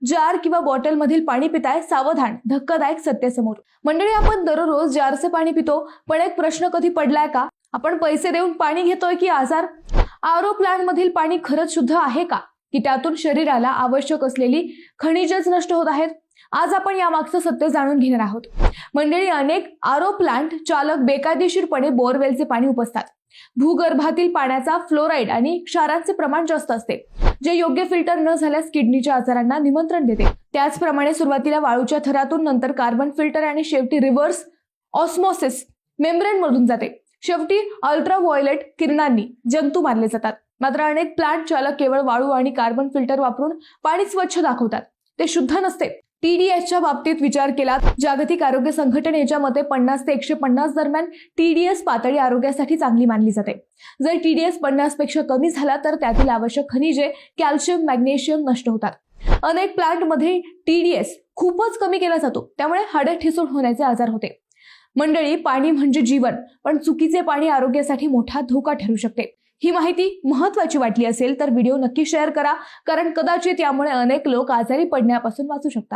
जार किंवा बॉटल मधील पाणी पिताय, सावधान, धक्कादायक सत्य समोर. मंडळी, आपण दररोज जारचे पाणी पितो, पण एक प्रश्न कधी पडलाय का? आपण पैसे देऊन पाणी घेतोय की आजार? आरो प्लांट मधील पाणी खरंच शुद्ध आहे का, की त्यातून शरीराला आवश्यक असलेली खनिजेच नष्ट होत आहेत? आज आपण यामागचं सत्य जाणून घेणार आहोत. मंडळी, अनेक आरो प्लांट चालक बेकायदेशीरपणे बोरवेलचे पाणी उपसतात. भूगर्भातील पाण्याचा फ्लोराईड आणि क्षारांचे प्रमाण जास्त असते, जे योग्य फिल्टर न झाल्यास किडनीच्या आजारांना निमंत्रण देते. त्याचप्रमाणे सुरुवातीला वाळूच्या थरातून, नंतर कार्बन फिल्टर आणि शेवटी रिव्हर्स ऑस्मोसिस मेम्ब्रेन मधून जाते. शेवटी अल्ट्राव्हायोलेट किरणांनी जंतू मारले जातात. मात्र अनेक प्लांट चालक केवळ वाळू आणि कार्बन फिल्टर वापरून पाणी स्वच्छ दाखवतात. ते शुद्ध नसते. TDSच्या बाबतीत विचार केला, जागतिक आरोग्य संघटनेच्या मते 50 ते 150 दरम्यान TDS पातळी आरोग्यासाठी चांगली मानली जाते. जर TDS 50 पेक्षा कमी झाला तर त्यातील आवश्यक खनिजे, कॅल्शियम, मॅग्नेशियम नष्ट होतात. अनेक प्लांट मध्ये TDS खूपच कमी केला जातो, त्यामुळे हाडे ठिसूळ होण्याचे आजार होते. मंडळी, पाणी म्हणजे जीवन, पण चुकीचे पाणी आरोग्यासाठी मोठा धोका ठरू शकते. ही माहिती महत्त्वाची वाटली असेल तर व्हिडिओ नक्की शेअर करा, कारण कदाचित यामुळे अनेक लोक आजारी पडण्यापासून वाचू शकतात.